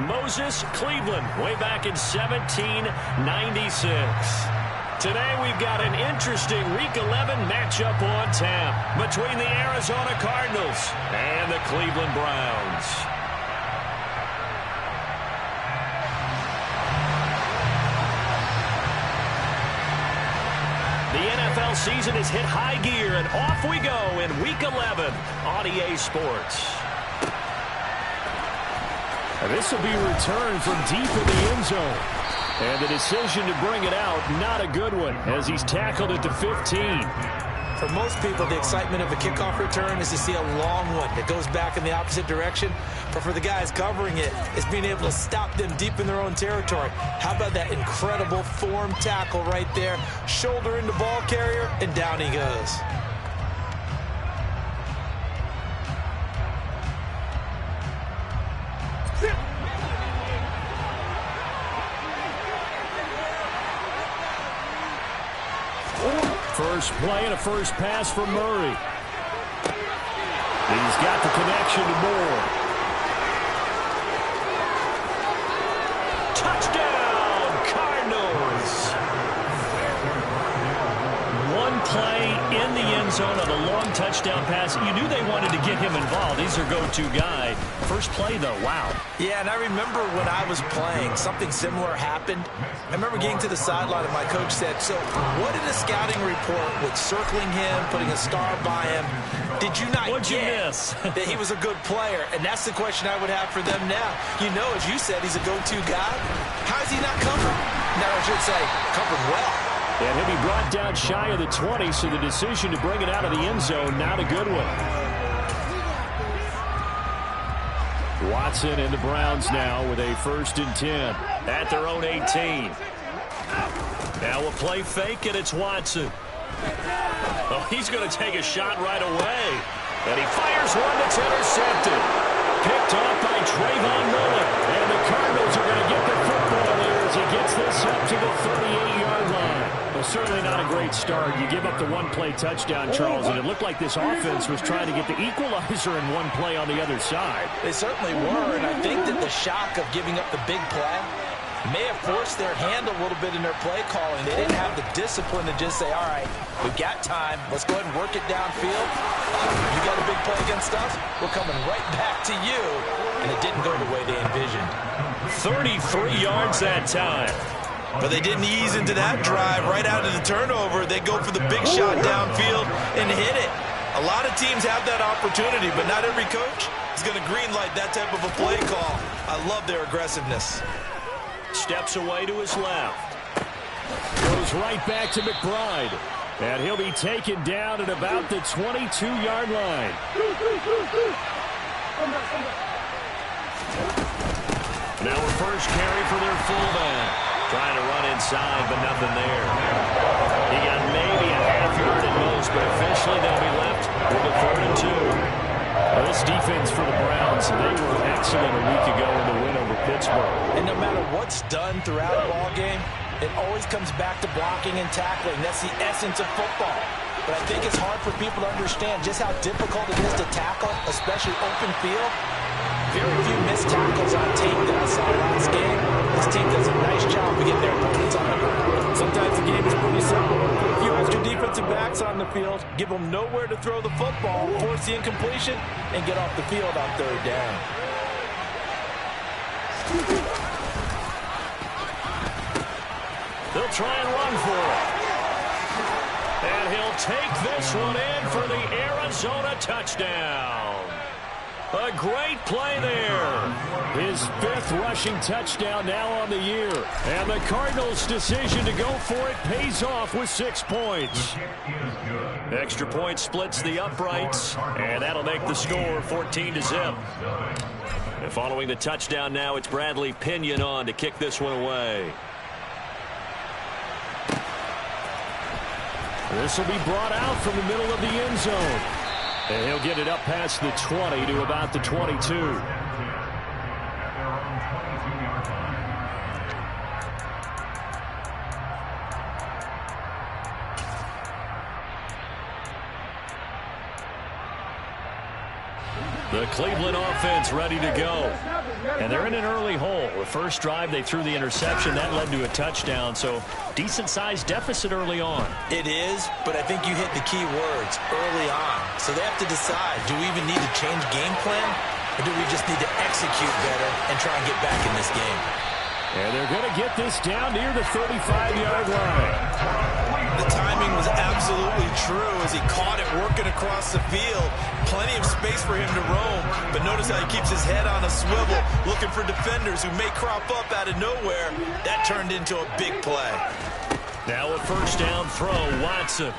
Moses, Cleveland, way back in 1796. Today we've got an interesting Week 11 matchup on tap between the Arizona Cardinals and the Cleveland Browns. The NFL season has hit high gear, and off we go in Week 11 on EA Sports. And this will be returned from deep in the end zone. And the decision to bring it out, not a good one, as he's tackled at the 15. For most people, the excitement of a kickoff return is to see a long one that goes back in the opposite direction. But for the guys covering it, it's being able to stop them deep in their own territory. How about that incredible form tackle right there? Shoulder into ball carrier, and down he goes. First play and a first pass for Murray. He's got the connection to Moore. Touchdown, Cardinals! One play in the end zone on a long touchdown pass. You knew they wanted to get him involved. He's their go-to guy. First play, though, wow. Yeah, and I remember when I was playing, something similar happened. I remember getting to the sideline and my coach said, so what did a scouting report with circling him, putting a star by him, did you not What'd you get miss? that he was a good player? And that's the question I would have for them now. You know, as you said, he's a go-to guy. How is he not covered? Now, I should say, covered well. And he'll be brought down shy of the 20, so the decision to bring it out of the end zone, not a good one. Watson and the Browns now with a 1st and 10. At their own 18. Now a play fake, and it's Watson. Oh, he's going to take a shot right away. And he fires one that's intercepted. Picked off by Trayvon Mullen. And the Cardinals are going to get the football there as he gets this up to the 38-yard line. Well, certainly not a great start. You give up the one-play touchdown, Charles, and it looked like this offense was trying to get the equalizer in one play on the other side. They certainly were, and I think that the shock of giving up the big play may have forced their hand a little bit in their play calling. They didn't have the discipline to just say, all right, we've got time. Let's go ahead and work it downfield. You got a big play against us? We're coming right back to you. And it didn't go the way they envisioned. 33 yards that time. But they didn't ease into that drive right out of the turnover. They go for the big shot downfield and hit it. A lot of teams have that opportunity, but not every coach is going to greenlight that type of a play call. I love their aggressiveness. Steps away to his left. Goes right back to McBride. And he'll be taken down at about the 22-yard line. Now a first carry for their fullback. Trying to run inside, but nothing there. He got maybe a half yard at most, but officially they'll be left with a 3rd and 2. Well, this defense for the Browns, they were excellent a week ago in the win over Pittsburgh. And no matter what's done throughout a ball game, it always comes back to blocking and tackling. That's the essence of football. But I think it's hard for people to understand just how difficult it is to tackle, especially open field. Very few missed tackles on tape that I saw last game. This team does a nice job of getting their opponents on the ground. Sometimes the game is pretty simple. Put a few extra defensive backs on the field, give them nowhere to throw the football, force the incompletion, and get off the field on 3rd down. They'll try and run for it. And he'll take this one in for the Arizona touchdown. A great play there. His 5th rushing touchdown now on the year. And the Cardinals' decision to go for it pays off with 6 points. Extra point splits the uprights, and that'll make the score 14-0. And following the touchdown now, it's Bradley Pinion on to kick this one away. This will be brought out from the middle of the end zone. And he'll get it up past the 20 to about the 22. The Cleveland offense ready to go. And they're in an early hole. The first drive, they threw the interception. That led to a touchdown. So decent-sized deficit early on. It is, but I think you hit the key words early on. So they have to decide, do we even need to change game plan? Or do we just need to execute better and try and get back in this game? And they're going to get this down near the 35-yard line. The timing was absolutely true as he caught it working across the field. Plenty of space for him to roam, but notice how he keeps his head on a swivel, looking for defenders who may crop up out of nowhere. That turned into a big play. Now a first down throw. Watson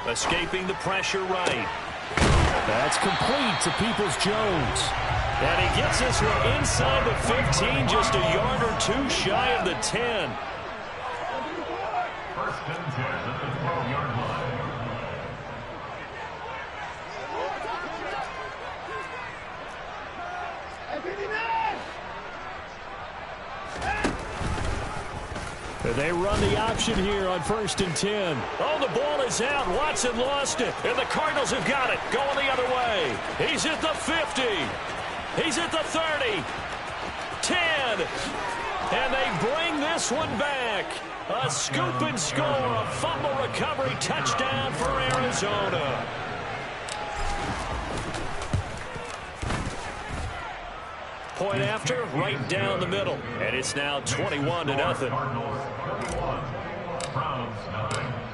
escaping the pressure right. That's complete to Peoples-Jones. And he gets this one inside the 15, just a yard or two shy of the 10. First and 10 at the 12-yard line. They run the option here on first and 10. Oh, the ball is out. Watson lost it. And the Cardinals have got it. Going the other way. He's at the 50. He's at the 30. 10. And they bring this one back. A scoop and score. A fumble recovery touchdown for Arizona. Point after, right down the middle. And it's now 21-0.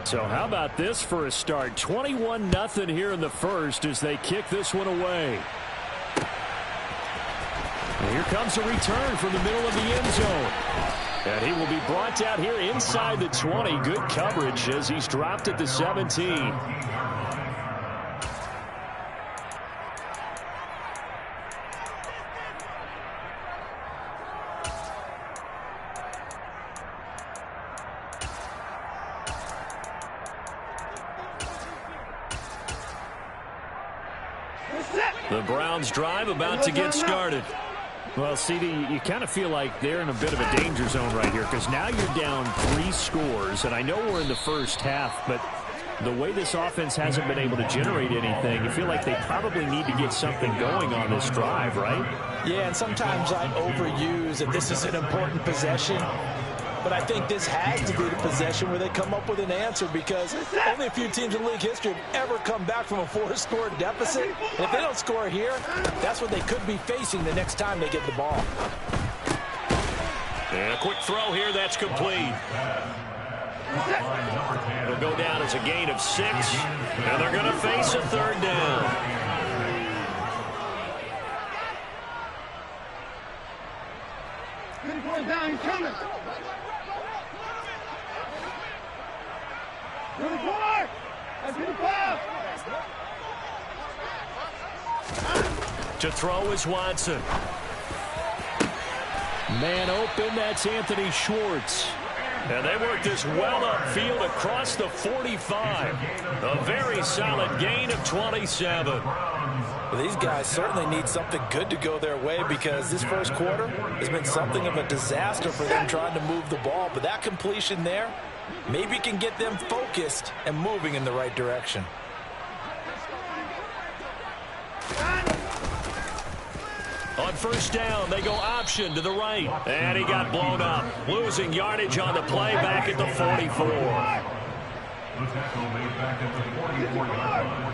So how about this for a start? 21-0 here in the first as they kick this one away. And here comes a return from the middle of the end zone. And he will be brought down here inside the 20. Good coverage as he's dropped at the 17. The Browns drive about to get started. Well, CD, you kind of feel like they're in a bit of a danger zone right here because now you're down 3 scores, and I know we're in the first half, but the way this offense hasn't been able to generate anything, you feel like they probably need to get something going on this drive, right? Yeah, and sometimes I overuse that this is an important possession. But I think this has to be the possession where they come up with an answer because only a few teams in league history have ever come back from a 4-score deficit. And if they don't score here, that's what they could be facing the next time they get the ball. And a quick throw here, that's complete. It'll go down as a gain of 6, and they're going to face a third down. Down, coming. To throw is Watson. Man open, that's Anthony Schwartz. And they work this well upfield across the 45. A very solid gain of 27. Well, these guys certainly need something good to go their way because this first quarter has been something of a disaster for them trying to move the ball. But that completion there maybe can get them focused and moving in the right direction. On first down, they go option to the right. And he got blown up. Losing yardage on the play back at the 44. The tackle made back at the 44-yard line.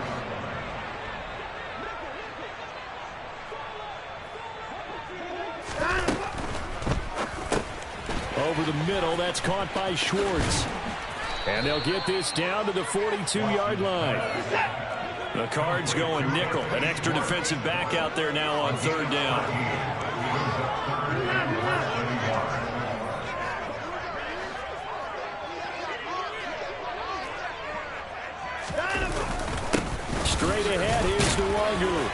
Over the middle, that's caught by Schwartz. And they'll get this down to the 42-yard line. The Cards going nickel. An extra defensive back out there now on third down. Straight ahead, here's Nwangu.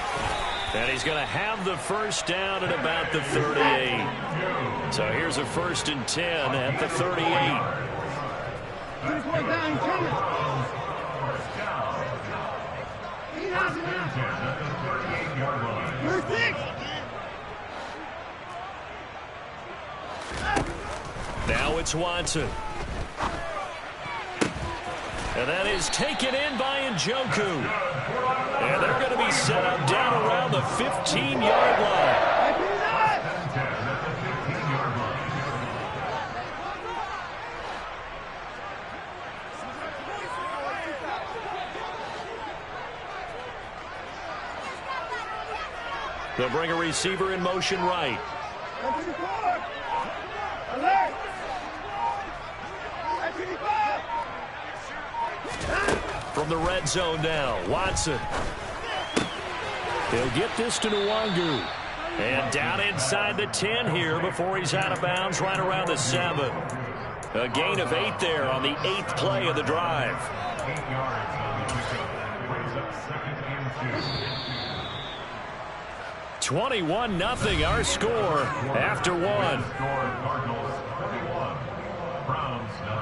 And he's going to have the first down at about the 38. So here's a first and 10 at the 38. Now it's Watson. And that is taken in by Njoku. And they're going to be set up down around the 15-yard line. They'll bring a receiver in motion right. From the red zone now, Watson. He'll get this to Nwangu. And down inside the 10 here before he's out of bounds right around the 7. A gain of 8 there on the 8th play of the drive. 8 yards on the pickup. Brings up 2nd and 2. 21-0 our score after 1. Cardinals 41. Browns 0.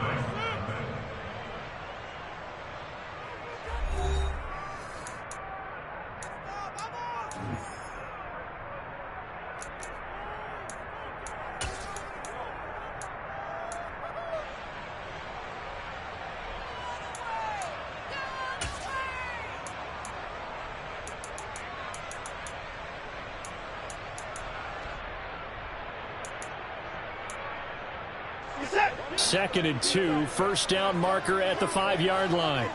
Second and 2, first down marker at the 5-yard line.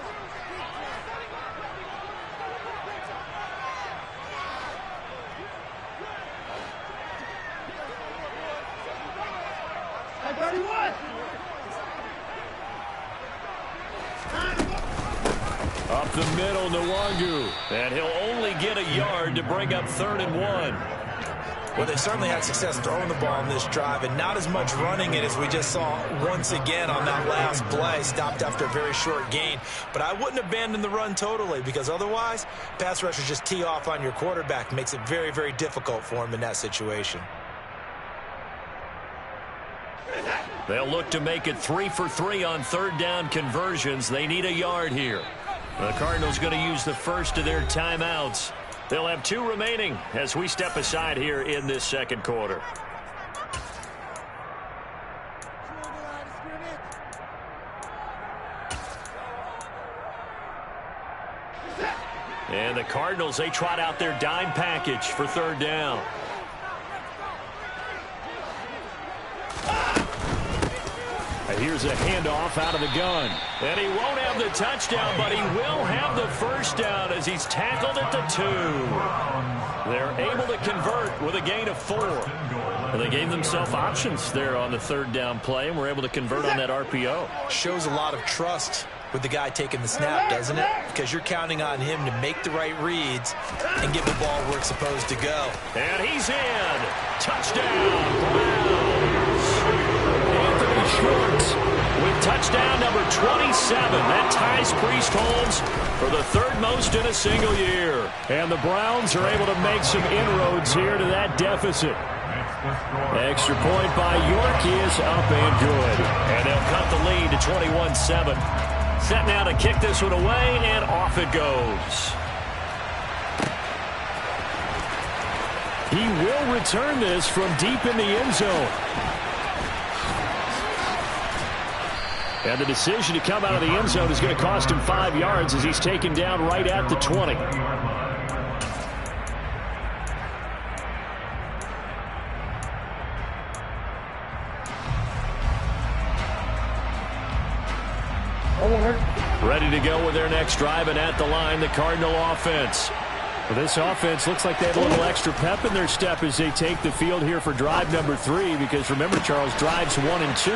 Up the middle, Nwangu. And he'll only get a yard to bring up 3rd and 1. Well, they certainly had success throwing the ball in this drive, and not as much running it as we just saw once again on that last play. Stopped after a very short gain. But I wouldn't abandon the run totally, because otherwise, pass rushers just tee off on your quarterback. Makes it very, very difficult for him in that situation. They'll look to make it 3 for 3 on 3rd down conversions. They need a yard here. The Cardinals going to use the first of their timeouts. They'll have 2 remaining as we step aside here in this second quarter. And the Cardinals, they trot out their dime package for 3rd down. Here's a handoff out of the gun. And he won't have the touchdown, but he will have the first down as he's tackled at the 2. They're able to convert with a gain of 4. And they gave themselves options there on the 3rd down play, and were able to convert on that RPO. Shows a lot of trust with the guy taking the snap, doesn't it? Because you're counting on him to make the right reads and get the ball where it's supposed to go. And he's in. Touchdown, Browns. Schwartz with touchdown number 27. That ties Priest Holmes for the 3rd most in a single year. And the Browns are able to make some inroads here to that deficit. Extra point by York is up and good. And they'll cut the lead to 21-7. Set now to kick this one away, and off it goes. He will return this from deep in the end zone. And the decision to come out of the end zone is going to cost him 5 yards as he's taken down right at the 20. Ready to go with their next drive, and at the line, the Cardinal offense. Well, this offense looks like they have a little extra pep in their step as they take the field here for drive number 3, because remember, Charles, drives 1 and 2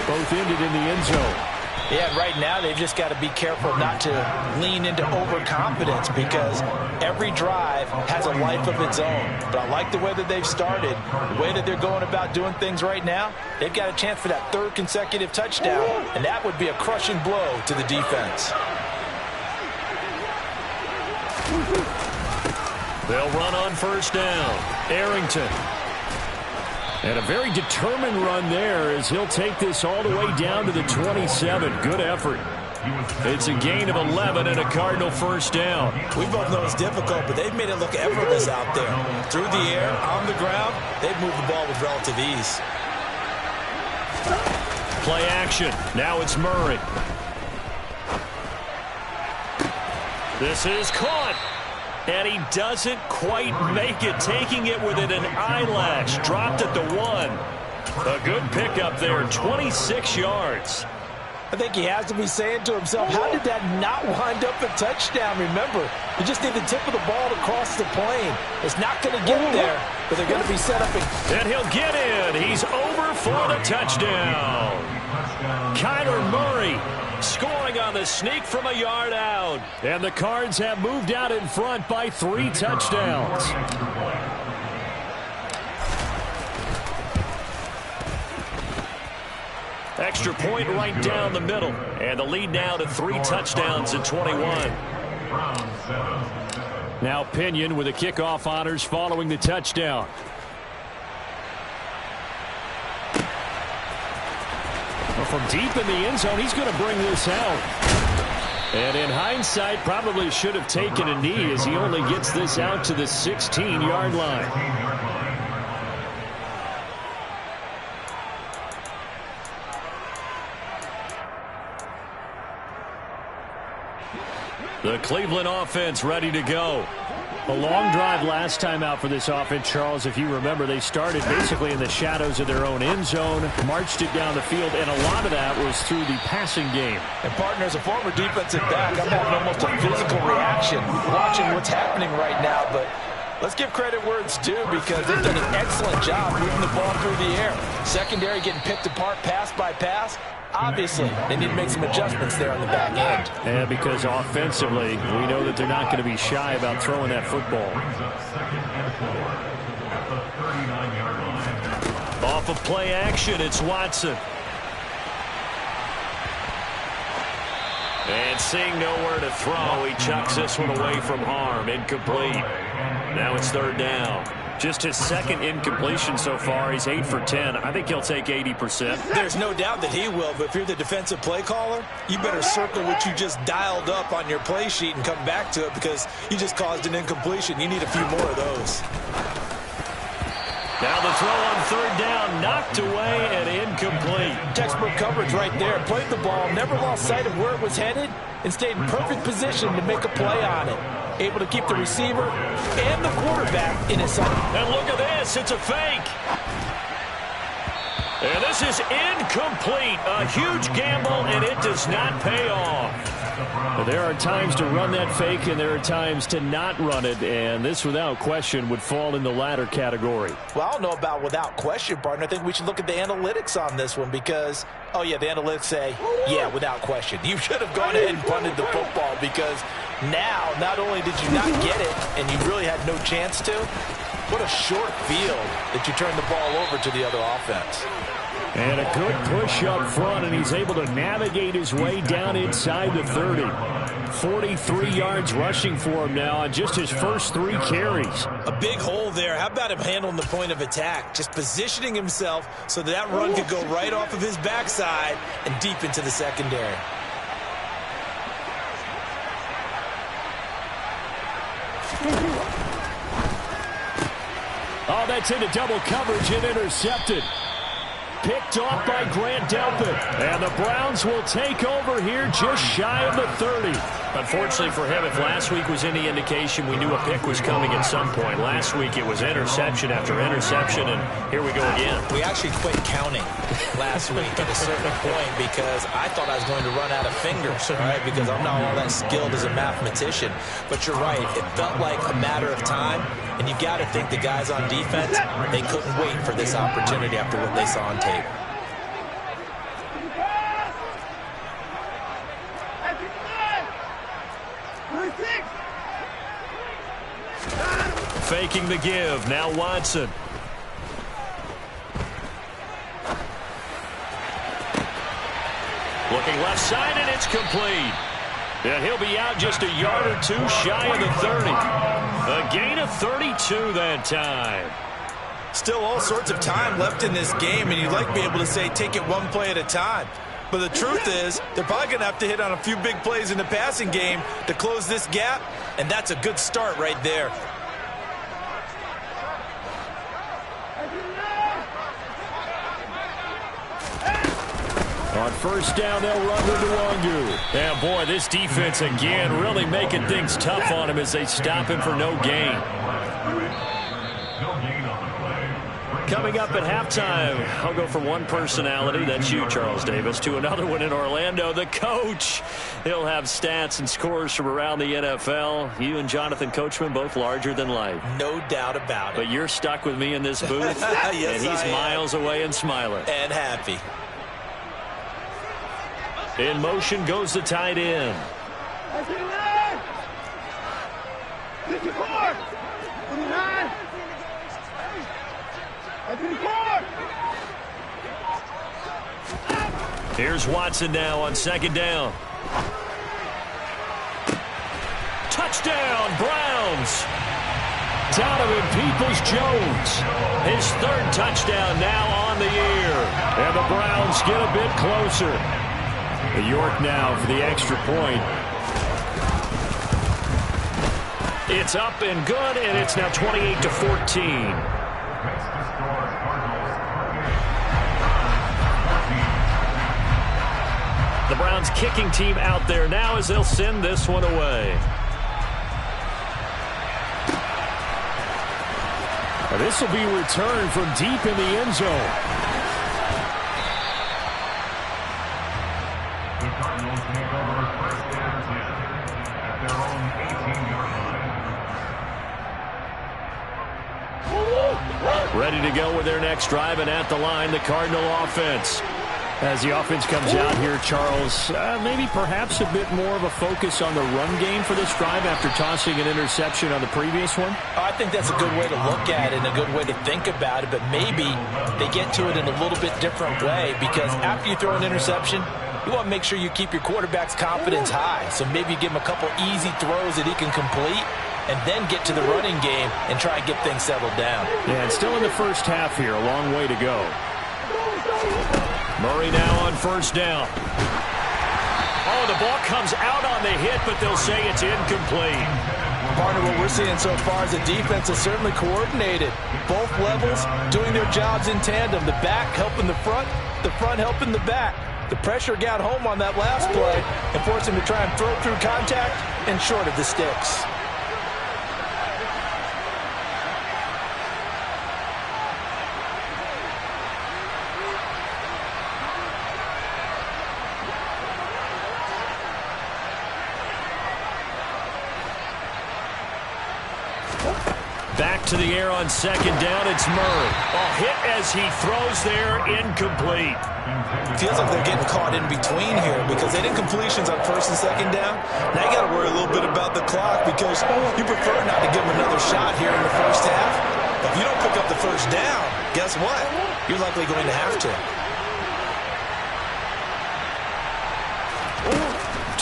both ended in the end zone. Yeah, right now they've just got to be careful not to lean into overconfidence, because every drive has a life of its own. But I like the way that they've started, the way that they're going about doing things right now. They've got a chance for that 3rd consecutive touchdown, and that would be a crushing blow to the defense. They'll run on first down. Arrington. And a very determined run there as he'll take this all the way down to the 27. Good effort. It's a gain of 11 and a Cardinal first down. We both know it's difficult, but they've made it look effortless out there. Through the air, on the ground, they've moved the ball with relative ease. Play action. Now it's Murray. This is caught. And he doesn't quite make it, taking it within an eyelash. Dropped at the 1. A good pickup there, 26 yards. I think he has to be saying to himself, how did that not wind up a touchdown? Remember, you just need the tip of the ball to cross the plane. It's not going to get there, but they're going to be set up. And he'll get in. He's over for the touchdown. Kyler Murray scoring on the sneak from a yard out. And the Cards have moved out in front by 3 touchdowns. Extra point right down the middle. And the lead now to 3 touchdowns at 21. Now Pinion with the kickoff honors following the touchdown. Well, from deep in the end zone, he's going to bring this out. And in hindsight, probably should have taken a knee as he only gets this out to the 16-yard line. The Cleveland offense ready to go. A long drive last time out for this offense, Charles. If you remember, they started basically in the shadows of their own end zone, marched it down the field, and a lot of that was through the passing game. And, partner, as a former defensive back, I'm having almost a physical reaction watching what's happening right now. But let's give credit where it's due because they've done an excellent job moving the ball through the air. Secondary getting picked apart pass by pass. Obviously, they need to make some adjustments there on the back end. And because offensively, we know that they're not going to be shy about throwing that football. Off of play action, it's Watson. And seeing nowhere to throw, he chucks this one away from harm. Incomplete. Now it's 3rd down. Just his 2nd incompletion so far. He's 8 for 10. I think he'll take 80%. There's no doubt that he will, but if you're the defensive play caller, you better circle what you just dialed up on your play sheet and come back to it because you just caused an incompletion. You need a few more of those. Now the throw on 3rd down, knocked away and incomplete. Textbook coverage right there. Played the ball, never lost sight of where it was headed, and stayed in perfect position to make a play on it. Able to keep the receiver and the quarterback in his sight. And look at this, it's a fake. And this is incomplete. A huge gamble, and it does not pay off. There are times to run that fake, and there are times to not run it, and this, without question, would fall in the latter category. Well, I don't know about without question, partner. I think we should look at the analytics on this one because, oh, yeah, the analytics say, yeah, without question. You should have gone ahead and punted the football because now, not only did you not get it, and you really had no chance to, what a short field that you turned the ball over to the other offense. And a good push up front, and he's able to navigate his way down inside the 30. 43 yards rushing for him now on just his first 3 carries. A big hole there. How about him handling the point of attack? Just positioning himself so that run could go right off of his backside and deep into the secondary. Oh, that's into double coverage and intercepted. Picked off by Grant Delpit. And the Browns will take over here just shy of the 30. Unfortunately for him, if last week was any indication, we knew a pick was coming at some point. Last week it was interception after interception, and here we go again. We actually quit counting last week at a certain point because I thought I was going to run out of fingers, all right, because I'm not all that skilled as a mathematician. But you're right. It felt like a matter of time, and you got to think the guys on defense, they couldn't wait for this opportunity after what they saw on tape. Faking the give. Now Watson. Looking left side, and it's complete. And he'll be out just a yard or 2 shy of the 30. A gain of 32 that time. Still all sorts of time left in this game, and you'd like to be able to say take it one play at a time. But the truth is, they're probably going to have to hit on a few big plays in the passing game to close this gap, and that's a good start right there. On first down, they'll run to Nwangu. Yeah, boy, this defense again really making things tough on him as they stop him for no gain. Coming up at halftime, I'll go from one personality, that's you, Charles Davis, to another one in Orlando, the coach. He'll have stats and scores from around the NFL. You and Jonathan Coachman, both larger than life. No doubt about it. But you're stuck with me in this booth, yes, and he's miles away and smiling. And happy. In motion goes the tight end. Here's Watson now on second down. Touchdown, Browns. Donovan Peoples-Jones. His third touchdown now on the year. And the Browns get a bit closer. York now for the extra point. It's up and good, and it's now 28-14. The Browns kicking team out there now as they'll send this one away. This will be returned from deep in the end zone. The Cardinals take over first and 10 at their own 18-yard line. Ready to go with their next drive, and at the line, the Cardinal offense. As the offense comes out here, Charles, maybe perhaps a bit more of a focus on the run game for this drive after tossing an interception on the previous one? I think that's a good way to look at it and a good way to think about it, but maybe they get to it in a little bit different way, because after you throw an interception, you want to make sure you keep your quarterback's confidence high. So maybe you give him a couple easy throws that he can complete and then get to the running game and try and get things settled down. Yeah, and still in the first half here, a long way to go. Murray now on first down. Oh, the ball comes out on the hit, but they'll say it's incomplete. Partner, what we're seeing so far is the defense is certainly coordinated. Both levels doing their jobs in tandem. The back helping the front helping the back. The pressure got home on that last play and forced him to try and throw through contact and short of the sticks. Back to the air on second down, it's Murray. A hit as he throws there, incomplete. Feels like they're getting caught in between here because they did completions on first and second down. Now you got to worry a little bit about the clock because you prefer not to give them another shot here in the first half. But if you don't pick up the first down, guess what? You're likely going to have to.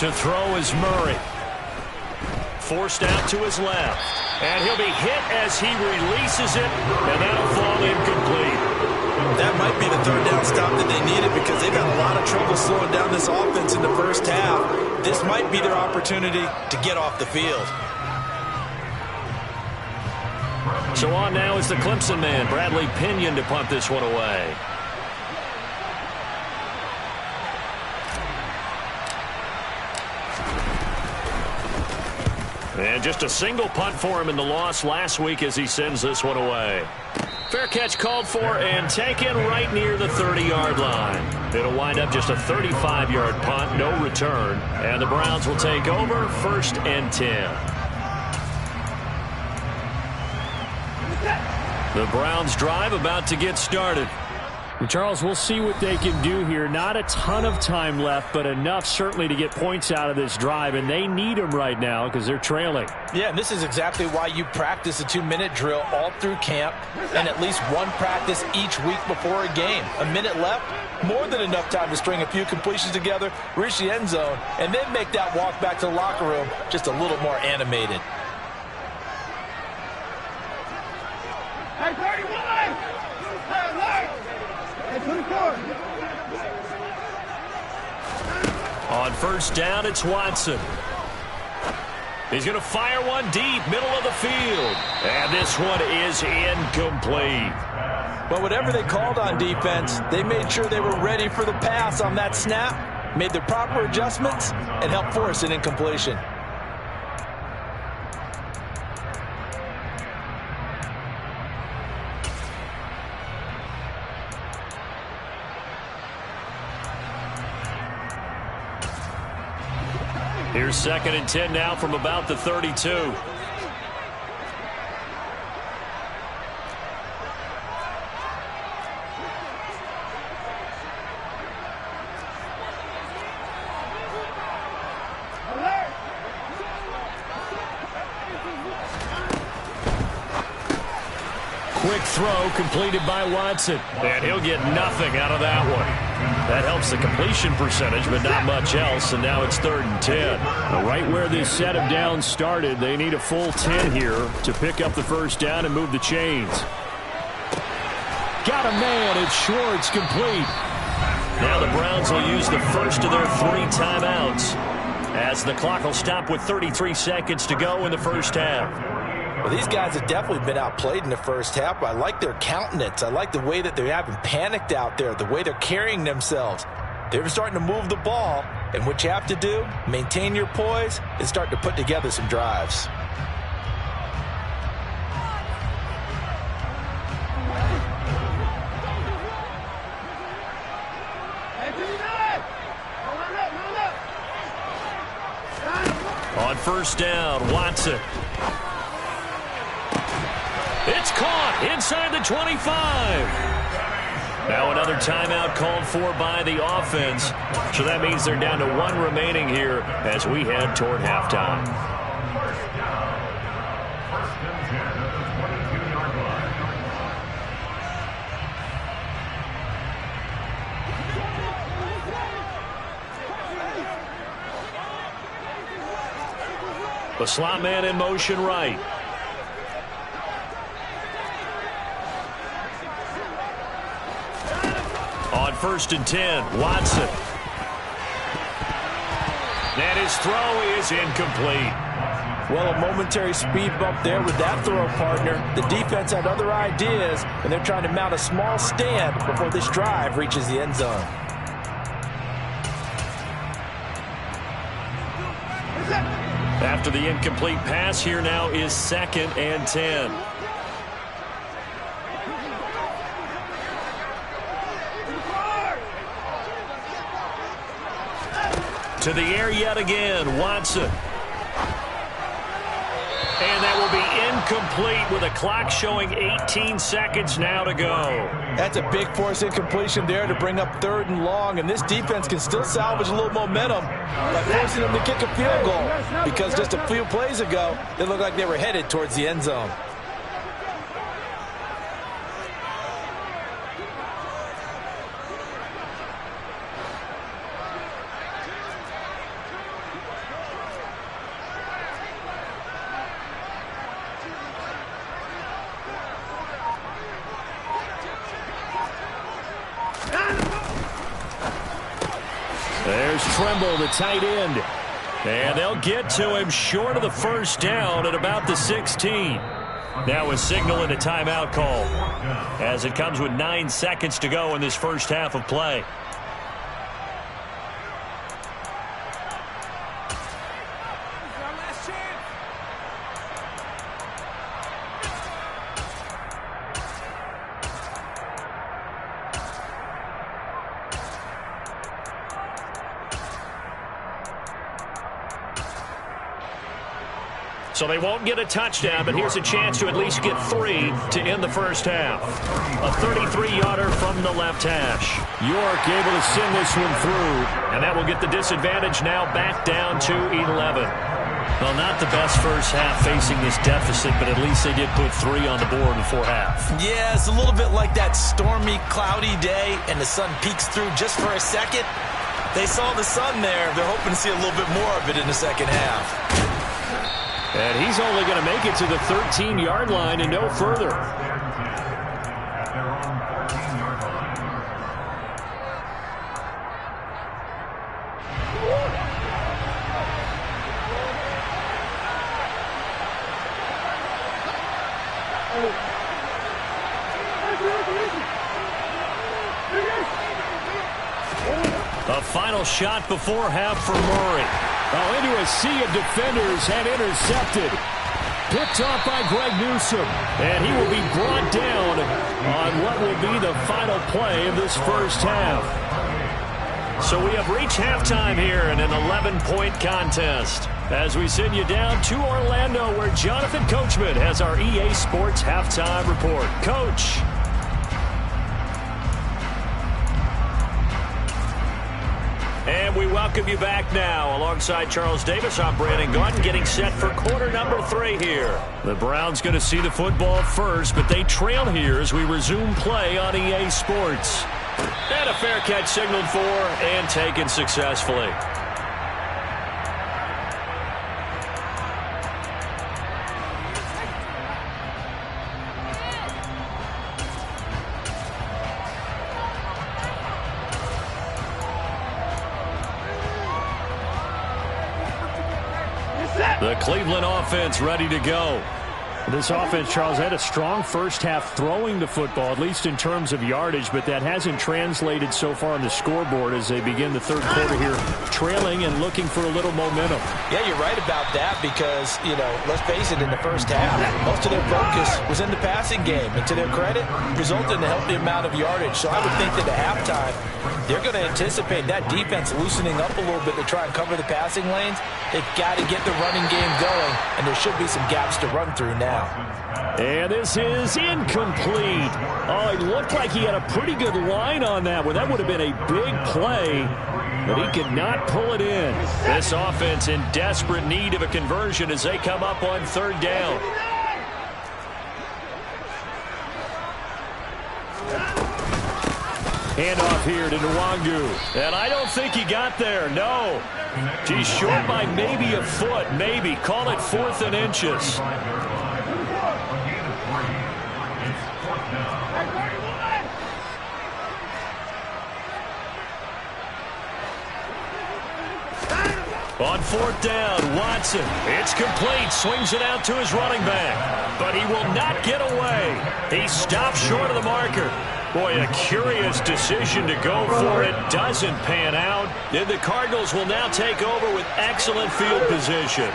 To throw is Murray. Forced out to his left. And he'll be hit as he releases it, and that'll fall incomplete. That might be the third down stop that they needed because they've had a lot of trouble slowing down this offense in the first half. This might be their opportunity to get off the field. So on now is the Clemson man, Bradley Pinion, to punt this one away. And just a single punt for him in the loss last week as he sends this one away. Fair catch called for and taken right near the 30-yard line. It'll wind up just a 35-yard punt, no return. And the Browns will take over first and 10. The Browns drive about to get started. Well, Charles, we'll see what they can do here. Not a ton of time left, but enough certainly to get points out of this drive, and they need them right now because they're trailing. Yeah, and this is exactly why you practice a 2-minute drill all through camp and at least one practice each week before a game. A minute left, more than enough time to string a few completions together, reach the end zone, and then make that walk back to the locker room just a little more animated. Hey, 31! On first down, it's Watson. He's going to fire one deep, middle of the field. And this one is incomplete. Well, whatever they called on defense, they made sure they were ready for the pass on that snap, made the proper adjustments, and helped force an incompletion. Here's 2nd and 10 now from about the 32. Quick throw completed by Watson. And he'll get nothing out of that one. That helps the completion percentage, but not much else. And now it's 3rd and 10. Well, right where this set of downs started, they need a full 10 here to pick up the first down and move the chains. Got a man. It's Schwartz, complete. Now the Browns will use the first of their 3 timeouts as the clock will stop with 33 seconds to go in the first half. Well, these guys have definitely been outplayed in the first half, but I like their countenance. I like the way that they haven't panicked out there, the way they're carrying themselves. They're starting to move the ball, and what you have to do, maintain your poise, and start to put together some drives. On first down, Watson. It's caught inside the 25. Now another timeout called for by the offense. So that means they're down to 1 remaining here as we head toward halftime. The slot man in motion right. On 1st and 10, Watson. And his throw is incomplete. Well, a momentary speed bump there with that throw, partner. The defense had other ideas, and they're trying to mount a small stand before this drive reaches the end zone. After the incomplete pass, here now is 2nd and 10. To the air yet again, Watson. And that will be incomplete with a clock showing 18 seconds now to go. That's a big force incompletion there to bring up 3rd and long, and this defense can still salvage a little momentum by forcing them to kick a field goal, because just a few plays ago, they looked like they were headed towards the end zone. There's Tremble, the tight end. And they'll get to him short of the first down at about the 16. Now a signal and a timeout call as it comes with 9 seconds to go in this first half of play. So they won't get a touchdown, but here's a chance to at least get 3 to end the first half. A 33-yarder from the left hash. York able to send this one through. And that will get the disadvantage now back down to 11. Well, not the best first half facing this deficit, but at least they did put 3 on the board before half. Yeah, it's a little bit like that stormy, cloudy day, and the sun peeks through just for a second. They saw the sun there. They're hoping to see a little bit more of it in the second half. And he's only going to make it to the 13-yard line and no further. A final shot before half for Murray. Oh, into a sea of defenders and intercepted. Picked off by Greg Newsome. And he will be brought down on what will be the final play of this first half. So we have reached halftime here in an 11-point contest. As we send you down to Orlando, where Jonathan Coachman has our EA Sports Halftime Report. Coach. And we welcome you back now. Alongside Charles Davis, I'm Brandon Gaudin, getting set for quarter number 3 here. The Browns going to see the football first, but they trail here as we resume play on EA Sports. And a fair catch signaled for and taken successfully. The Cleveland offense ready to go. This offense, Charles, had a strong first half throwing the football, at least in terms of yardage, but that hasn't translated so far on the scoreboard as they begin the third quarter here, trailing and looking for a little momentum. Yeah, you're right about that because, let's face it, in the first half, most of their focus was in the passing game. And to their credit, resulted in a healthy amount of yardage. So I would think that at halftime, they're going to anticipate that defense loosening up a little bit to try and cover the passing lanes. They've got to get the running game going, and there should be some gaps to run through now. And this is incomplete. Oh, it looked like he had a pretty good line on that one. That would have been a big play, but he could not pull it in. This offense in desperate need of a conversion as they come up on third down. Handoff here to Nwangu. And I don't think he got there, no. He's short by maybe a foot, maybe. Call it 4th and inches. On 4th down, Watson. It's complete. Swings it out to his running back. But he will not get away. He stopped short of the marker. Boy, a curious decision to go for it. Doesn't pan out. And the Cardinals will now take over with excellent field position.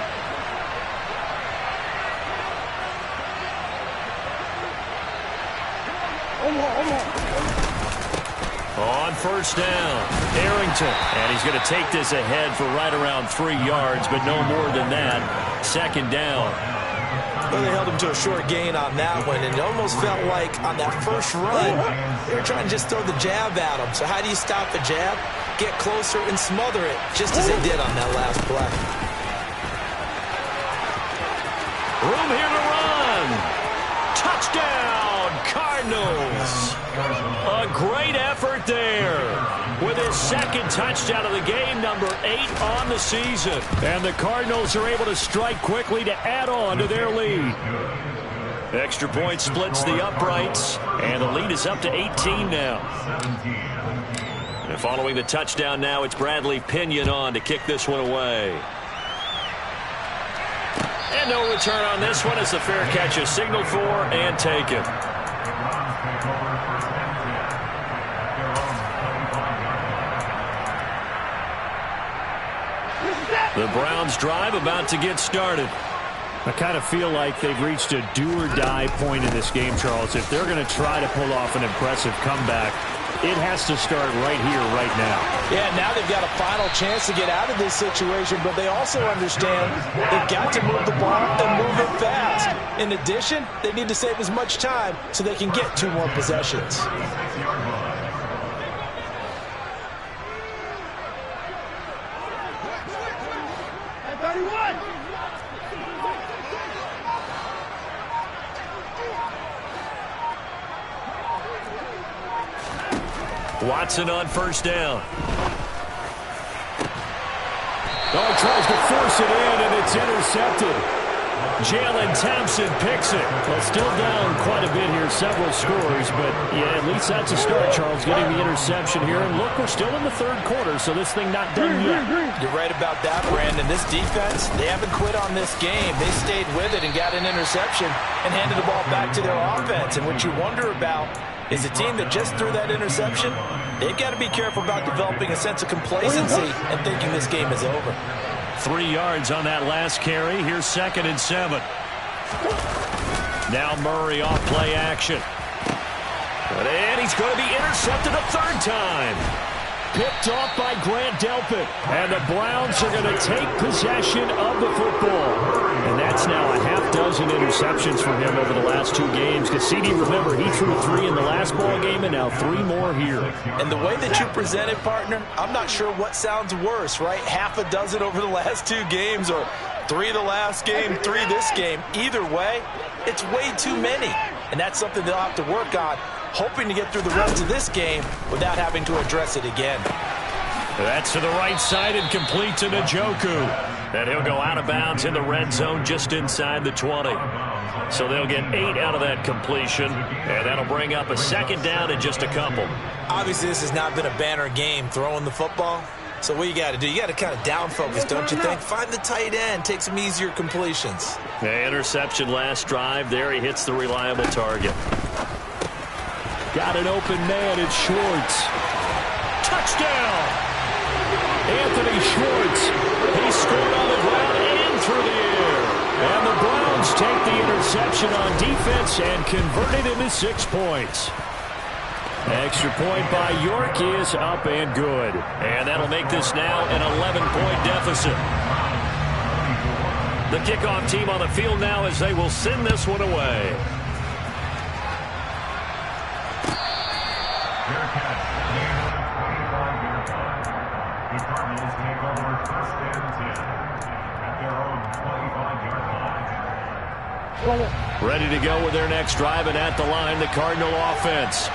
On 1st down, Arrington. And he's going to take this ahead for right around 3 yards, but no more than that. 2nd down. Well, they held him to a short gain on that one, and it almost felt like on that first run, they were trying to just throw the jab at him. So how do you stop the jab? Get closer and smother it, just as they did on that last play. Room here to run. Touchdown, Cardinals. A great effort there with his 2nd touchdown of the game, number 8 on the season. And the Cardinals are able to strike quickly to add on to their lead. Extra point splits the uprights, and the lead is up to 18 now. And following the touchdown now, it's Bradley Pinion on to kick this one away. And no return on this one as the fair catch is signaled for and taken. The Browns drive about to get started. I kind of feel like they've reached a do-or-die point in this game, Charles. If they're going to try to pull off an impressive comeback, it has to start right here, right now. Yeah, now they've got a final chance to get out of this situation, but they also understand they've got to move the ball and move it fast. In addition, they need to save as much time so they can get 2 more possessions. Watson on 1st down. Oh, he tries to force it in, and it's intercepted. Jalen Thompson picks it. Well, still down quite a bit here, several scores, but yeah, at least that's a start, Charles, getting the interception here. And look, we're still in the 3rd quarter, so this thing not done yet. You're right about that, Brandon. This defense, they haven't quit on this game. They stayed with it and got an interception and handed the ball back to their offense. And what you wonder about is a team that just threw that interception They've got to be careful about developing a sense of complacency and thinking this game is over. 3 yards on that last carry. Here's 2nd and 7. Now Murray off play action. And he's going to be intercepted a 3rd time. Picked off by Grant Delpit. And the Browns are going to take possession of the football. And that's now a half-dozen interceptions for him over the last 2 games. Because CD, remember, he threw 3 in the last ball game and now 3 more here. And the way that you presented, partner, I'm not sure what sounds worse, right? Half a dozen over the last 2 games or 3 the last game, 3 this game. Either way, it's way too many. And that's something they'll have to work on, hoping to get through the rest of this game without having to address it again. That's to the right side and complete to Njoku. And he'll go out of bounds in the red zone just inside the 20. So they'll get 8 out of that completion, and that'll bring up a 2nd down and just a couple. Obviously, this has not been a banner game throwing the football. So what you got to do, you got to kind of down focus, don't you think? Find the tight end, take some easier completions. The interception last drive. There he hits the reliable target. Got an open man at Schwartz. Touchdown! Anthony Schwartz. He scored on the ground and through the air. And the Browns take the interception on defense and convert it into 6 points. Extra point by York is up and good. And that'll make this now an 11-point deficit. The kickoff team on the field now as they will send this one away. The Cardinals take over 1st and 10 at their own 25-yard line. Ready to go with their next drive, and at the line, the Cardinal offense.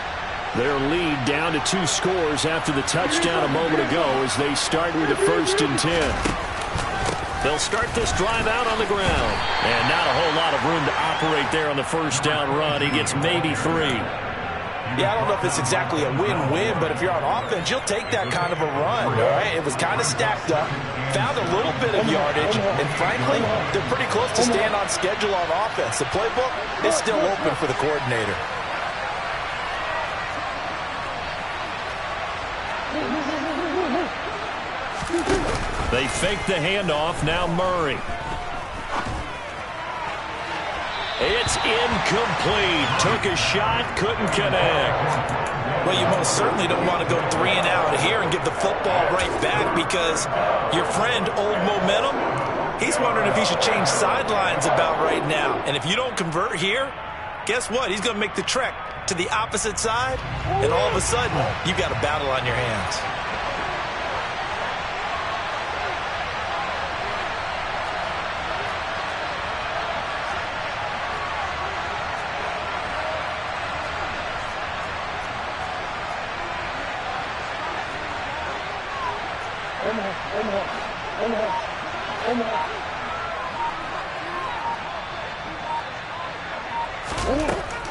Their lead down to 2 scores after the touchdown a moment ago as they start with a 1st and 10. They'll start this drive out on the ground. And not a whole lot of room to operate there on the 1st down run. He gets maybe 3. Yeah, I don't know if it's exactly a win-win, but if you're on offense, you'll take that kind of a run, all right? It was kind of stacked up, found a little bit of yardage, and frankly, they're pretty close to staying on schedule on offense. The playbook is still open for the coordinator. They fake the handoff. Now Murray. It's incomplete. Took a shot, couldn't connect. Well, you most certainly don't want to go 3 and out here and give the football right back because your friend, Old Momentum, he's wondering if he should change sidelines about right now. And if you don't convert here, guess what? He's going to make the trek to the opposite side, and all of a sudden, you've got a battle on your hands.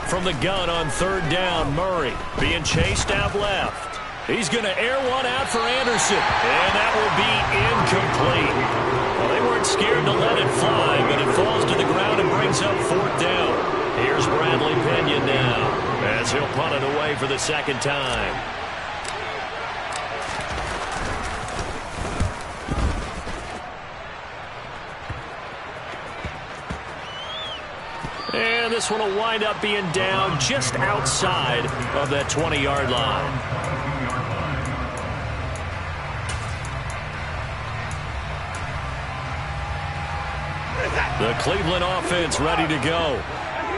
From the gun on 3rd down, Murray being chased out left. He's going to air one out for Anderson, and that will be incomplete. Well, they weren't scared to let it fly, but it falls to the ground and brings up 4th down. Here's Bradley Pena now as he'll punt it away for the 2nd time. And this one will wind up being down just outside of that 20-yard line. The Cleveland offense ready to go.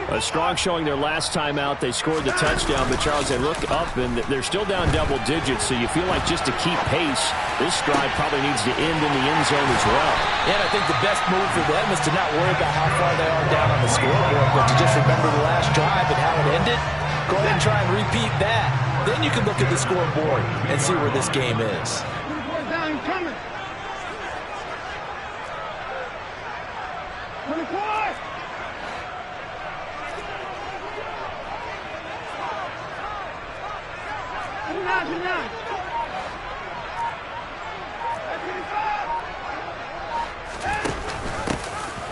A strong showing their last time out. They scored the touchdown, but Charles, they look up and they're still down double digits, so you feel like just to keep pace, this drive probably needs to end in the end zone as well. And I think the best move for them is to not worry about how far they are down on the scoreboard, but to just remember the last drive and how it ended. Go ahead and try and repeat that. Then you can look at the scoreboard and see where this game is.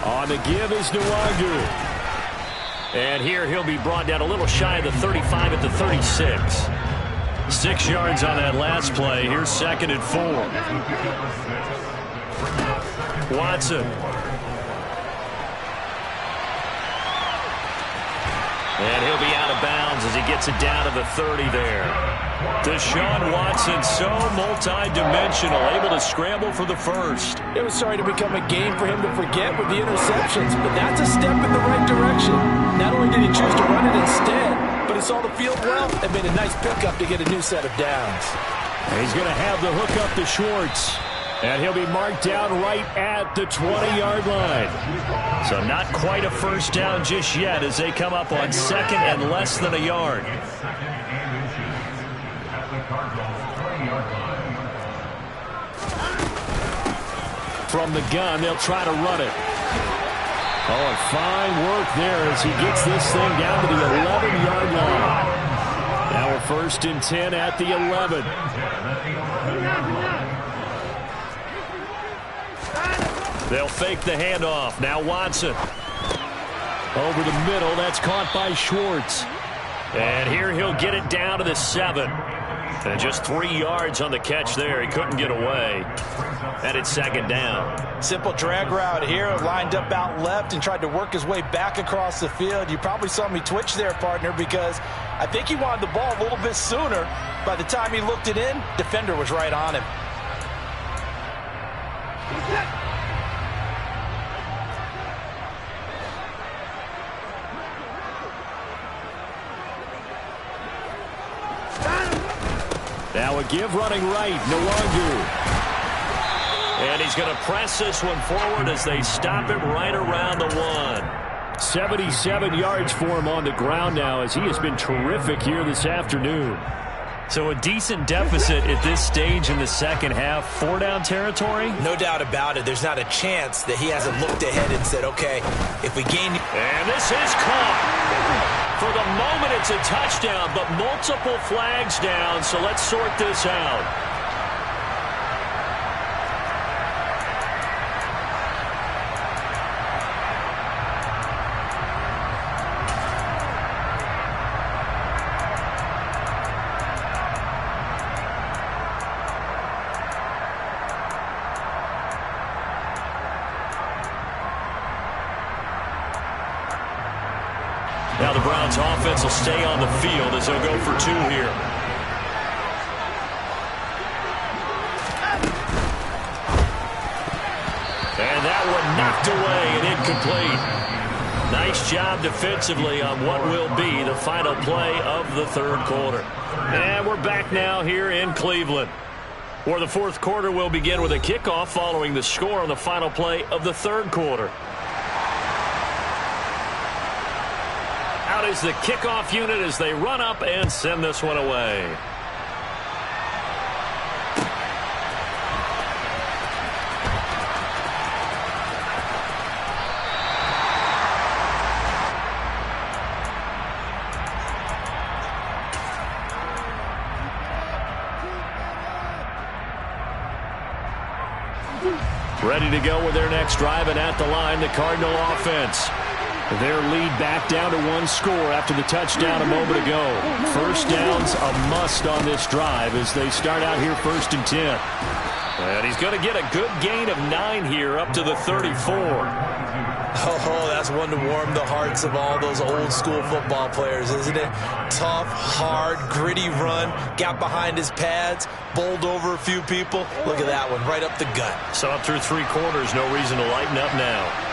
On the give is Nwangu. And here he'll be brought down a little shy of the 35 at the 36. 6 yards on that last play. Here's 2nd and 4. Watson. And he'll be out of bounds as he gets it down to the 30 there. Deshaun Watson, so multi-dimensional, able to scramble for the first. It was starting to become a game for him to forget with the interceptions, but that's a step in the right direction. Not only did he choose to run it instead, but he saw the field well and made a nice pickup to get a new set of downs. And he's going to have the hook up to Schwartz. And he'll be marked down right at the 20-yard line. So not quite a first down just yet as they come up on 2nd and less than a yard. From the gun, they'll try to run it. Oh, and fine work there as he gets this thing down to the 11-yard line. Now we're 1st and 10 at the 11. They'll fake the handoff. Now Watson. Over the middle, that's caught by Schwartz. And here he'll get it down to the 7. And just 3 yards on the catch there. He couldn't get away. And it's 2nd down. Simple drag route here. Lined up out left and tried to work his way back across the field. You probably saw me twitch there, partner, because I think he wanted the ball a little bit sooner. By the time he looked it in, defender was right on him. Now a give running right, Nwangu. And he's going to press this one forward as they stop it right around the 1. 77 yards for him on the ground now as he has been terrific here this afternoon. So a decent deficit at this stage in the second half. 4-down territory? No doubt about it. There's not a chance that he hasn't looked ahead and said, okay, if we gain... And this is caught. For the moment, it's a touchdown, but multiple flags down, so let's sort this out. Now the Browns offense will stay on the field as they'll go for 2 here. And that one knocked away and incomplete. Nice job defensively on what will be the final play of the 3rd quarter. And we're back now here in Cleveland, where the 4th quarter will begin with a kickoff following the score on the final play of the 3rd quarter. Out is the kickoff unit as they run up and send this one away. Ready to go with their next drive, and at the line, the Cardinal offense. Their lead back down to 1 score after the touchdown a moment ago. First down's a must on this drive as they start out here 1st and 10. And he's going to get a good gain of 9 here up to the 34. Oh, that's one to warm the hearts of all those old school football players, isn't it? Tough, hard, gritty run, got behind his pads, bowled over a few people. Look at that one, right up the gut. So up through 3 quarters, no reason to lighten up now.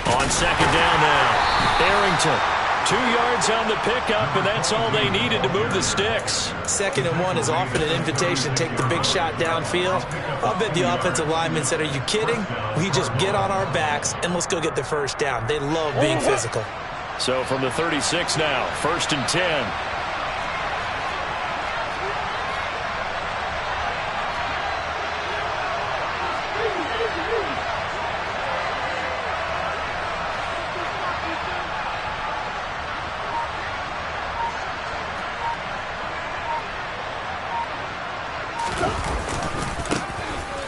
On 2nd down now, Arrington. 2 yards on the pickup, and that's all they needed to move the sticks. 2nd and 1 is often an invitation to take the big shot downfield. I'll bet the offensive lineman said, are you kidding? We just get on our backs and let's go get the first down. They love being physical. So from the 36 now, 1st and 10.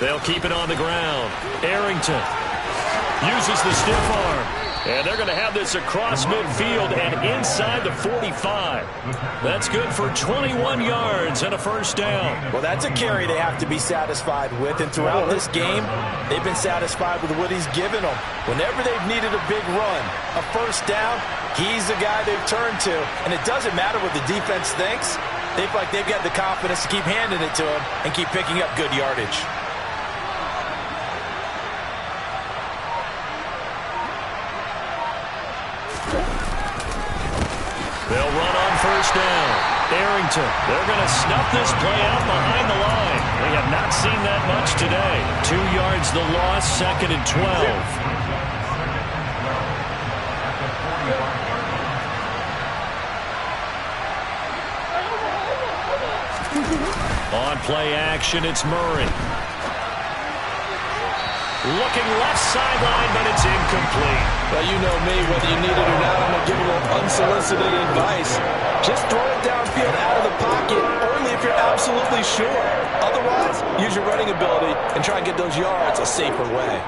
They'll keep it on the ground. Arrington uses the stiff arm. And they're going to have this across midfield and inside the 45. That's good for 21 yards and a first down. Well, that's a carry they have to be satisfied with. And throughout this game, they've been satisfied with what he's given them. Whenever they've needed a big run, a first down, he's the guy they've turned to. And it doesn't matter what the defense thinks. They feel like they've got the confidence to keep handing it to him and keep picking up good yardage. They'll run on first down. Arrington, they're going to snuff this play out behind the line. They have not seen that much today. 2 yards the loss, 2nd and 12. On play action, it's Murray. Looking left sideline, but it's incomplete. Well, you know me, whether you need it or not, I'm going to give a little unsolicited advice. Just throw it downfield out of the pocket, only if you're absolutely sure. Otherwise, use your running ability and try and get those yards a safer way.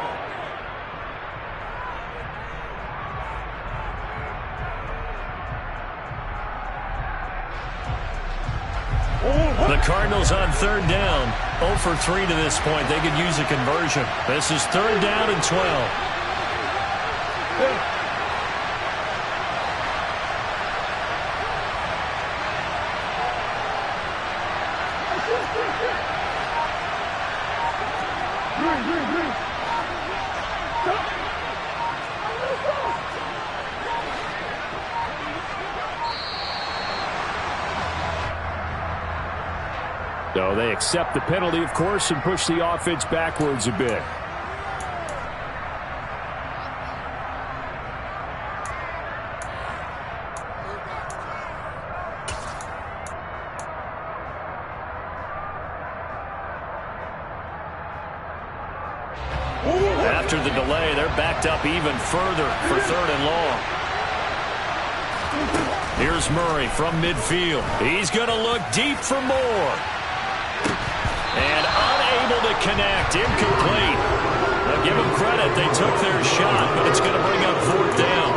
The Cardinals on 3rd down. 0 for 3 to this point. They could use a conversion. This is 3rd down and 12. So they accept the penalty, of course, and push the offense backwards a bit. After the delay, they're backed up even further for 3rd and long. Here's Murray from midfield. He's going to look deep for more. And unable to connect. Incomplete. Now give them credit. They took their shot, but it's going to bring up 4th down.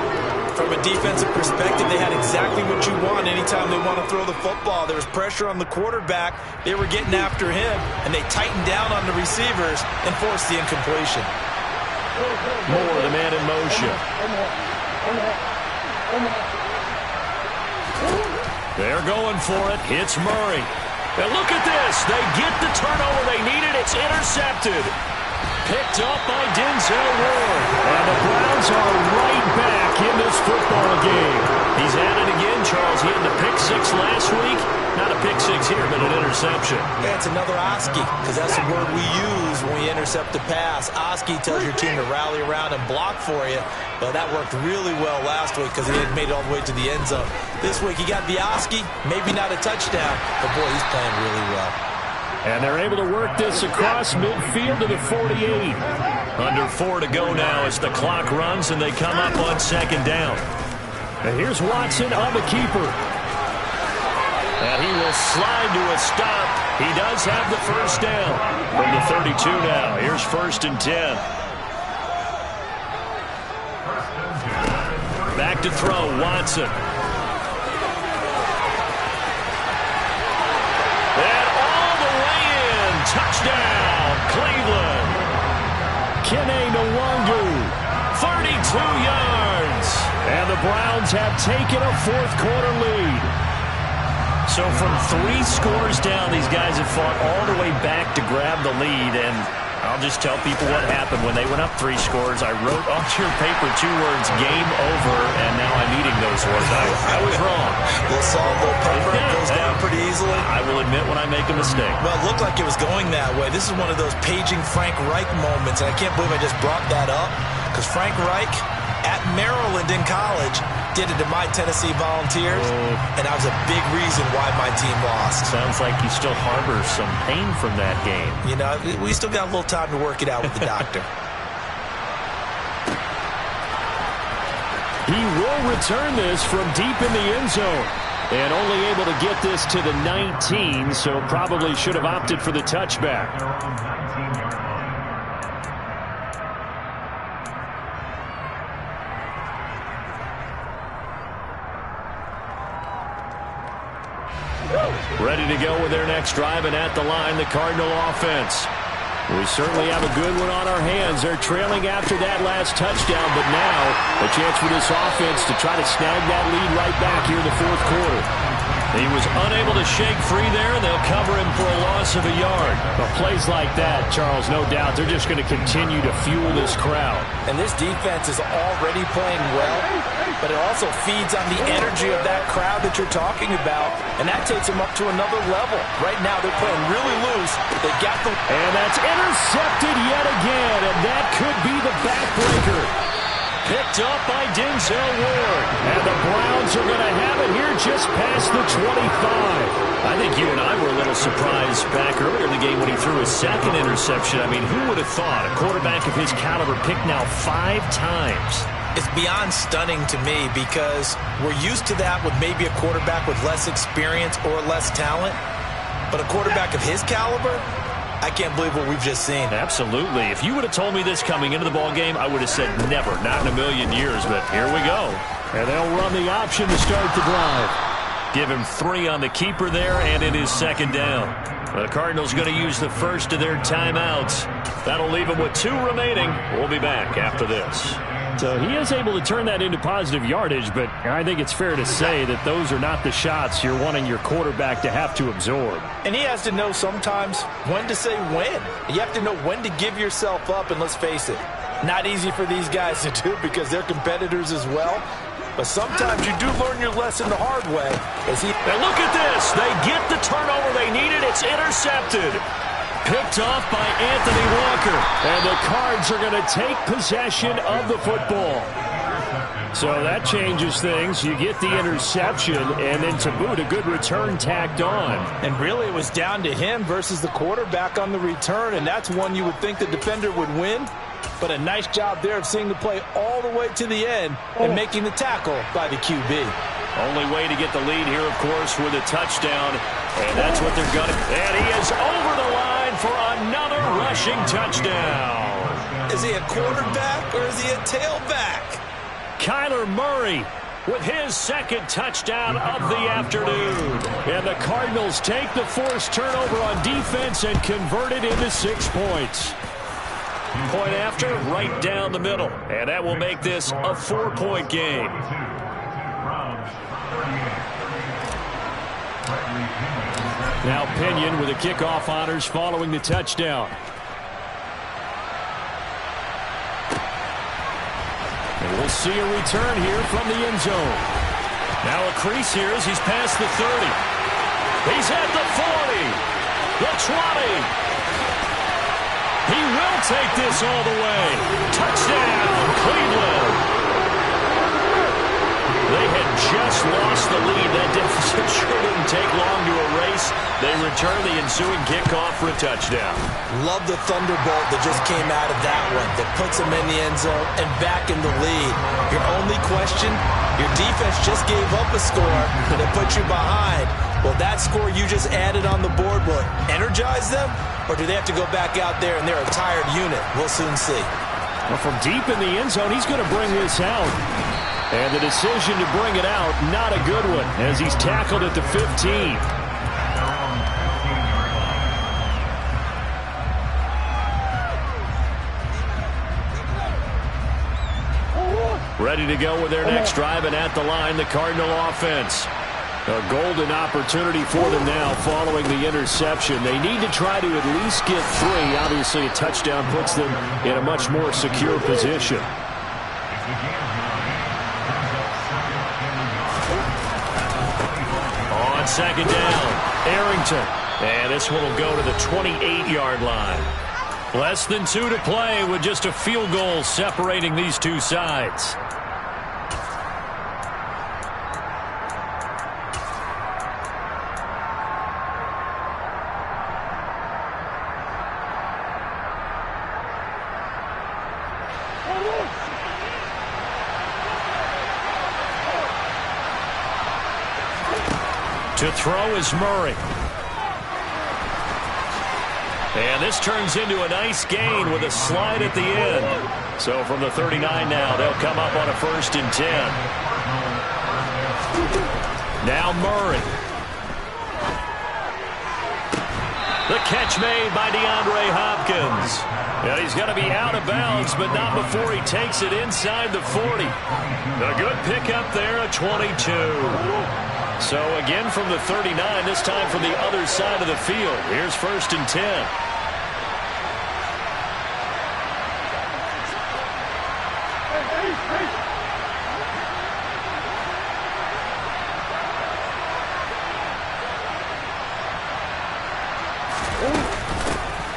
From a defensive perspective, they had exactly what you want anytime they want to throw the football. There was pressure on the quarterback. They were getting after him, and they tightened down on the receivers and forced the incompletion. Moore, the man in motion. They're going for it. It's Murray. And look at this. They get the turnover they needed. It's intercepted. Picked up by Denzel Ward. And the Browns are right back in this football game. He's at it again, Charles. He had the pick 6 last week. Not a pick 6 here, but an interception. Yeah, it's another Oski, because that's the word we use when we intercept the pass. Oski tells your team to rally around and block for you. But that worked really well last week because he had made it all the way to the end zone. This week he got the Oski, maybe not a touchdown, but boy, he's playing really well. And they're able to work this across midfield to the 48. Under 4 to go now as the clock runs and they come up on 2nd down. And here's Watson on the keeper. And he will slide to a stop. He does have the first down from the 32 now. Here's 1st and 10. Back to throw, Watson. And all the way in. Touchdown, Cleveland. Kene Nwangu. 32 yards. And the Browns have taken a 4th quarter lead. So from 3 scores down, these guys have fought all the way back to grab the lead. And I'll just tell people what happened when they went up 3 scores. I wrote on your paper 2 words, game over, and now I'm eating those words. I was wrong. Little salt, little pepper, it goes down pretty easily. I will admit when I make a mistake. Well, it looked like it was going that way. This is one of those paging Frank Reich moments, and I can't believe I just brought that up, because Frank Reich at Maryland in college did it to my Tennessee Volunteers, and that was a big reason why my team lost. Sounds like you still harbor some pain from that game. You know, we still got a little time to work it out with the doctor. He will return this from deep in the end zone. And only able to get this to the 19, so probably should have opted for the touchback. Ready to go with their next drive, and at the line, the Cardinal offense. We certainly have a good one on our hands. They're trailing after that last touchdown, but now a chance for this offense to try to snag that lead right back here in the fourth quarter. He was unable to shake free there, and they'll cover him for a loss of a yard. But plays like that, Charles, no doubt, they're just going to continue to fuel this crowd. And this defense is already playing well, but it also feeds on the energy of that crowd that you're talking about, and that takes them up to another level. Right now, they're playing really loose. They got the... And that's intercepted yet again, and that could be the backbreaker. Picked up by Denzel Ward. And the Browns are going to have it here just past the 25. I think you and I were a little surprised back earlier in the game when he threw his second interception. I mean, who would have thought a quarterback of his caliber picked now 5 times? It's beyond stunning to me because we're used to that with maybe a quarterback with less experience or less talent. But a quarterback of his caliber, I can't believe what we've just seen. Absolutely. If you would have told me this coming into the ball game, I would have said never, not in a million years. But here we go. And they'll run the option to start the drive. Give him 3 on the keeper there, and it is second down. The Cardinals going to use the first of their timeouts. That'll leave them with 2 remaining. We'll be back after this. So he is able to turn that into positive yardage, but I think it's fair to say that those are not the shots you're wanting your quarterback to have to absorb. And he has to know sometimes when to say when. You have to know when to give yourself up, and let's face it, not easy for these guys to do because they're competitors as well. But sometimes you do learn your lesson the hard way. And look at this. They get the turnover they needed. It's intercepted. Picked off by Anthony Walker. And the Cards are going to take possession of the football. So that changes things. You get the interception, and then to boot, a good return tacked on. And really, it was down to him versus the quarterback on the return, and that's one you would think the defender would win. But a nice job there of seeing the play all the way to the end and making the tackle by the QB. Only way to get the lead here, of course, with a touchdown. And that's what they're going to. And he is over the line for another rushing touchdown. Is he a quarterback or is he a tailback? Kyler Murray with his second touchdown of the afternoon. And the Cardinals take the forced turnover on defense and convert it into 6 points. Point after, right down the middle. And that will make this a 4-point game. Now Pinion with the kickoff honors following the touchdown. And we'll see a return here from the end zone. Now a crease here as he's past the 30. He's at the 40. The 20. He will take this all the way. Touchdown, Cleveland. They had just lost the lead. That deficit sure didn't take long to erase. They return the ensuing kickoff for a touchdown. Love the thunderbolt that just came out of that one. That puts them in the end zone and back in the lead. Your only question, your defense just gave up a score that put you behind. Well, that score you just added on the board, will it energize them? Or do they have to go back out there and they're a tired unit? We'll soon see. Well, from deep in the end zone, he's going to bring this out. And the decision to bring it out, not a good one, as he's tackled at the 15. Ready to go with their next drive, and at the line, the Cardinal offense. A golden opportunity for them now following the interception. They need to try to at least get 3. Obviously, a touchdown puts them in a much more secure position. On second down, Arrington. And this one will go to the 28-yard line. Less than 2 to play with just a field goal separating these two sides. To throw is Murray. And this turns into a nice gain with a slide at the end. So from the 39 now, they'll come up on a 1st and 10. Now Murray. The catch made by DeAndre Hopkins. And he's going to be out of bounds, but not before he takes it inside the 40. A good pickup there at 22. So again from the 39, this time from the other side of the field. Here's 1st and 10.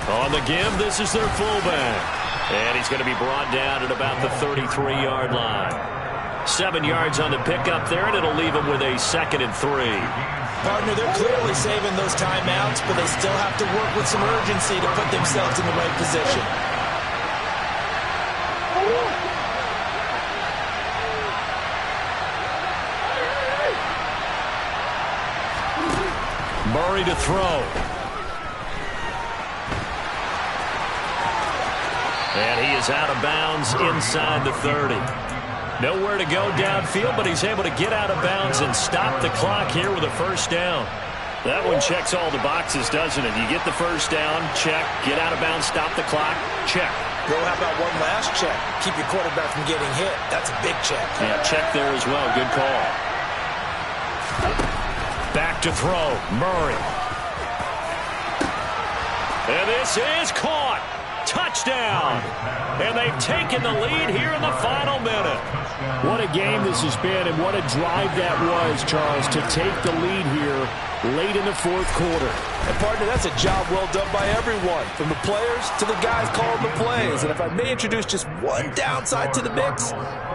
On the give, this is their fullback. And he's going to be brought down at about the 33-yard line. 7 yards on the pickup there, and it'll leave him with a 2nd and 3. Partner, they're clearly saving those timeouts, but they still have to work with some urgency to put themselves in the right position. Murray to throw. And he is out of bounds inside the 30. Nowhere to go downfield, but he's able to get out of bounds and stop the clock here with a 1st down. That one checks all the boxes, doesn't it? You get the 1st down, check. Get out of bounds, stop the clock, check. Go, how about one last check? Keep your quarterback from getting hit. That's a big check. Yeah, check there as well. Good call. Back to throw. Murray. And this is caught. Touchdown. And they've taken the lead here in the final minute. What a game this has been, and what a drive that was, Charles, to take the lead here late in the 4th quarter. And partner, that's a job well done by everyone, from the players to the guys calling the plays. And if I may introduce just one downside to the mix,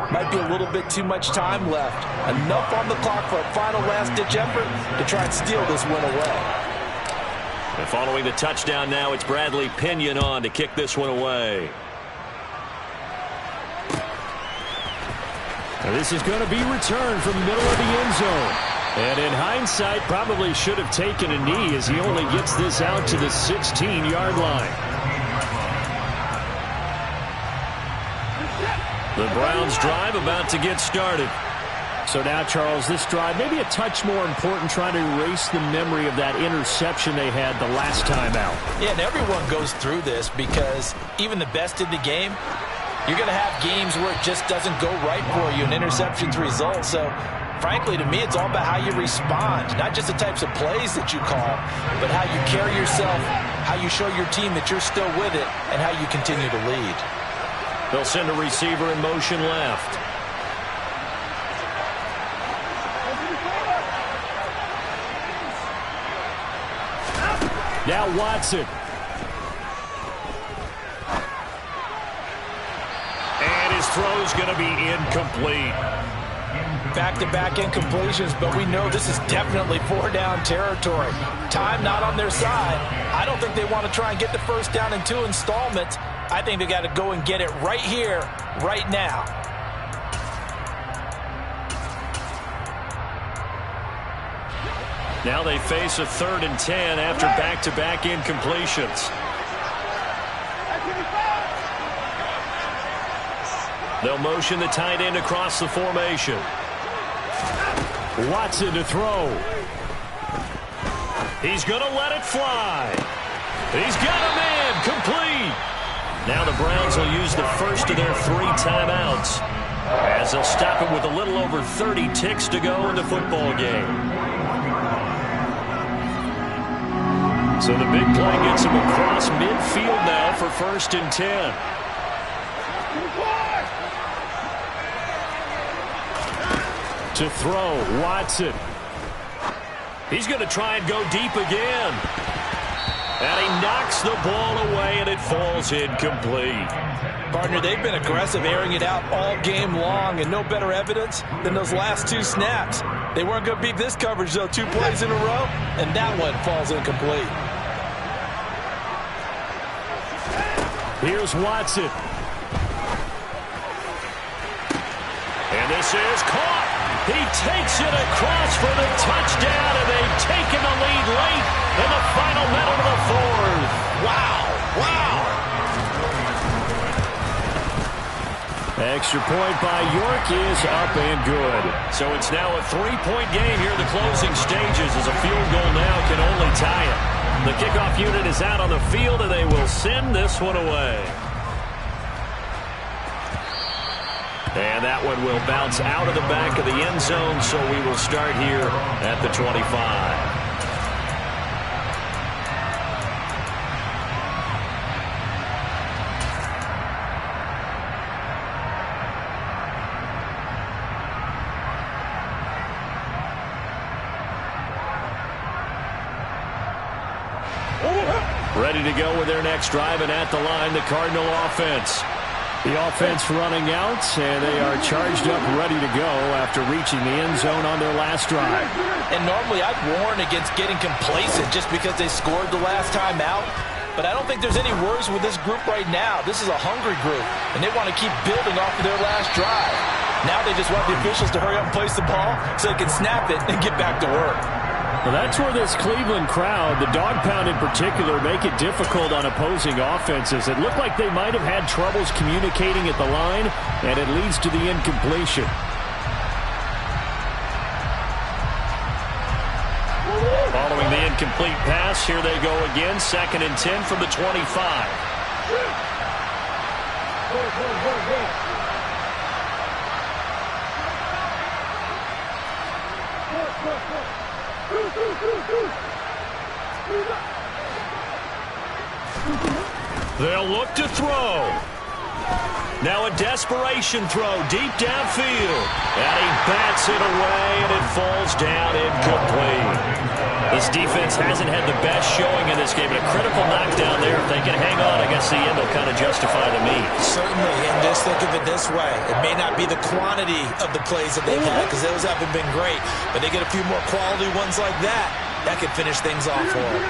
might be a little bit too much time left. Enough on the clock for a final last-ditch effort to try and steal this win away. And following the touchdown now, it's Bradley Pinion on to kick this one away. Now this is going to be returned from the middle of the end zone. And in hindsight, probably should have taken a knee as he only gets this out to the 16-yard line. The Browns drive about to get started. So now, Charles, this drive maybe a touch more important, trying to erase the memory of that interception they had the last time out. Yeah, and everyone goes through this because even the best in the game, you're going to have games where it just doesn't go right for you and interceptions result. So, frankly, to me, it's all about how you respond, not just the types of plays that you call, but how you carry yourself, how you show your team that you're still with it, and how you continue to lead. They'll send a receiver in motion left. Now Watson. And his throw's going to be incomplete. Back-to-back incompletions, but we know this is definitely 4-down territory. Time not on their side. I don't think they want to try and get the 1st down in 2 installments. I think they got to go and get it right here, right now. Now they face a 3rd and 10 after back-to-back incompletions. They'll motion the tight end across the formation. Watson to throw. He's going to let it fly. He's got him in. Complete. Now the Browns will use the first of their 3 timeouts as they'll stop him with a little over 30 ticks to go in the football game. So the big play gets him across midfield now for 1st and 10. To throw, Watson. He's going to try and go deep again. And he knocks the ball away, and it falls incomplete. Partner, they've been aggressive, airing it out all game long, and no better evidence than those last 2 snaps. They weren't going to beat this coverage, though, 2 plays in a row, and that one falls incomplete. Here's Watson. And this is caught. He takes it across for the touchdown, and they've taken the lead late in the final minute of the 4th. Wow. Wow. Extra point by York is up and good. So it's now a 3-point game here in the closing stages as a field goal now can only tie it. The kickoff unit is out on the field, and they will send this one away. And that one will bounce out of the back of the end zone, so we will start here at the 25. Ready to go with their next drive, and at the line, the Cardinal offense. The offense running out, and they are charged up, ready to go after reaching the end zone on their last drive. And normally I'd warn against getting complacent just because they scored the last time out. But I don't think there's any worries with this group right now. This is a hungry group, and they want to keep building off of their last drive. Now they just want the officials to hurry up and place the ball so they can snap it and get back to work. Well, that's where this Cleveland crowd, the dog pound in particular, make it difficult on opposing offenses. It looked like they might have had troubles communicating at the line, and it leads to the incompletion. Following the incomplete pass, here they go again. 2nd and 10 from the 25. They'll look to throw. Now a desperation throw deep downfield. And he bats it away, and it falls down incomplete. This defense hasn't had the best showing in this game. A critical knockdown there. If they can hang on, I guess the end will kind of justify the meat. Certainly, and just think of it this way. It may not be the quantity of the plays that they've had, because those haven't been great, but they get a few more quality ones like that. That could finish things off for them.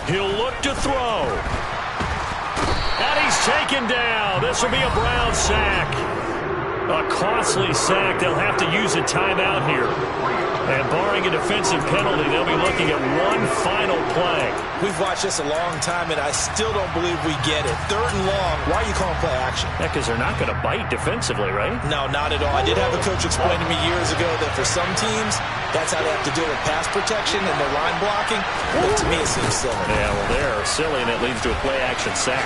He'll look to throw. And he's taken down. This will be a Brown sack. A costly sack. They'll have to use a timeout here. And barring a defensive penalty, they'll be looking at one final play. We've watched this a long time, and I still don't believe we get it. 3rd and long. Why are you calling play action? Yeah, because they're not going to bite defensively, right? No, not at all. I did have a coach explain to me years ago that for some teams, that's how they have to deal with pass protection and their line blocking. But to me, it seems silly. Yeah, well, they're silly, and it leads to a play-action sack.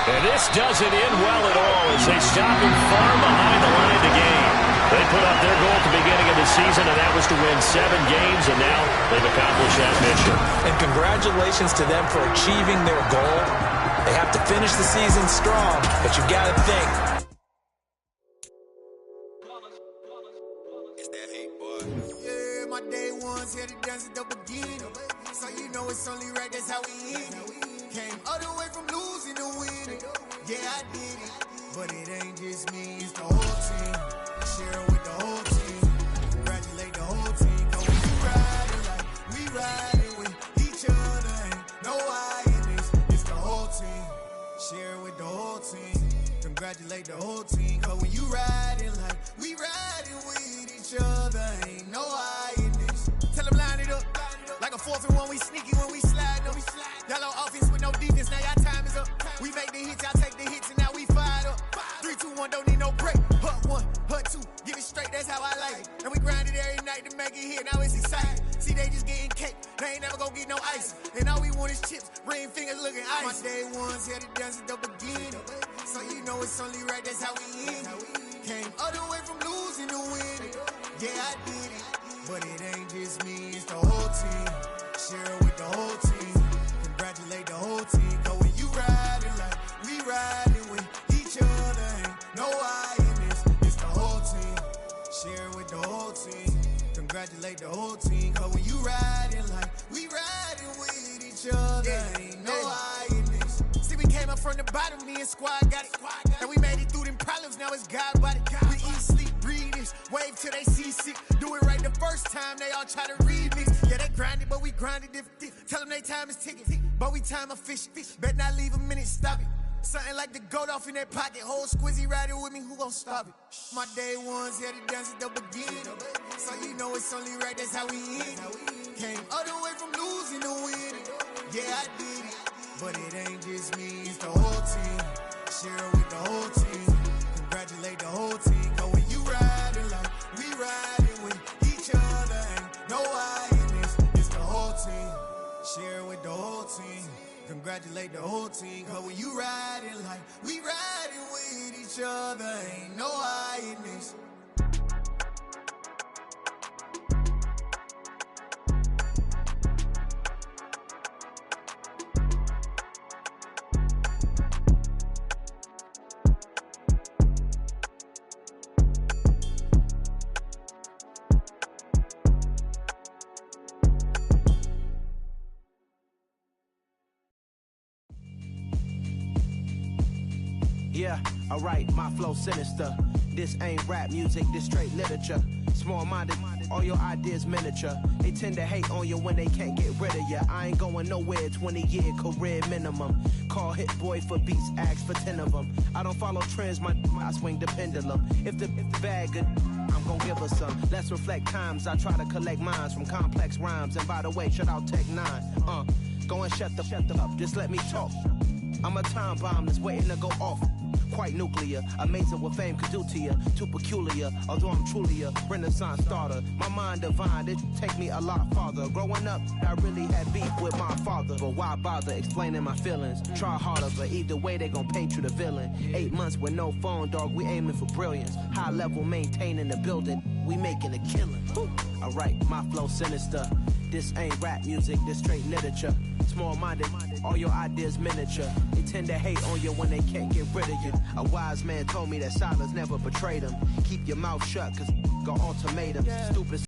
And this doesn't end well at all as they stop him far behind the line of the game. They put up their goal at the beginning of the season, and that was to win 7 games, and now they've accomplished that mission. And congratulations to them for achieving their goal. They have to finish the season strong, but you got to think. It's that hate, boy. Yeah, my day ones here to dance at the beginning. So you know it's only right, that's how we end it. Came all the way from losing to winning. Yeah, I did it. But it ain't just me, it's the whole team. Share with the whole team. Congratulate the whole team. Cause when you riding like we riding with each other, ain't no I in this. It's the whole team. Share with the whole team. Congratulate the whole team. Cause when you riding like we riding with each other, ain't no I in this. Tell them line it up. Like a 4th and 1, we sneaky when we slide them. Y'all on offense with no defense, now y'all time is up. We make the hits, y'all take the hits, and now we fired up. 3, 2, 1, don't need no break. Hut 1, hut 2, give it straight, that's how I like it. And we grind it every night to make it hit, now it's exciting. See, they just getting cake, they ain't never gonna get no ice. And all we want is chips, ring fingers looking ice. My day ones here to dance at the beginning. So you know it's only right, that's how we end it. Came all the way from losing to winning. Yeah, I did it. But it ain't just me, it's the whole team. Share with the whole team. Congratulate the whole team. Cause when you riding like we riding with each other, ain't no I in this. It's the whole team. Share with the whole team. Congratulate the whole team. Cause when you riding like we riding with each other, ain't no I in this. See, we came up from the bottom, me and squad got it. And we made it through them problems, now it's God body. We eat, sleep, breathe this. Wave till they see sick. Do it right the first time, they all try to remix. Yeah, they grinded, but we grinded different. Tell them they time is ticking. But we time a fish. Bet not leave a minute, stop it. Something like the goat off in that pocket. Whole squizzy riding with me, who gon' stop it? My day ones here to dance at the beginning. So you know it's only right, that's how we end it. Came all the way from losing to winning. Yeah, I did it. But it ain't just me, it's the whole team. Share it with the whole team. Congratulate the whole team. Cause when you riding like we riding with each other, ain't no I in this. It's the whole team. Share it with the whole team. Congratulate the whole team. Cause when you riding like we riding with each other, ain't no I in this. Yeah, alright, my flow sinister. This ain't rap music, this straight literature. Small-minded, all your ideas miniature. They tend to hate on you when they can't get rid of you. I ain't going nowhere, 20-year career minimum. Call Hit Boy for beats, ask for 10 of them. I don't follow trends, I swing the pendulum. If the bag good, I'm gon' give her some. Let's reflect times, I try to collect minds from complex rhymes. And by the way, shout out Tech 9. Go and shut the up, just let me talk. I'm a time bomb that's waiting to go off. Quite nuclear, amazing what fame could do to you. Too peculiar, although I'm truly a renaissance starter. My mind divine, it take me a lot farther. Growing up, I really had beef with my father. But why bother explaining my feelings? Try harder, but either way they gon' paint you the villain. 8 months with no phone, dog, we aiming for brilliance. High level maintaining the building, we making a killing. Alright, my flow sinister. This ain't rap music, this straight literature. Small-minded, all your ideas miniature. They tend to hate on you when they can't get rid of you. A wise man told me that silence never betrayed him. Keep your mouth shut, cause got ultimatums. Stupid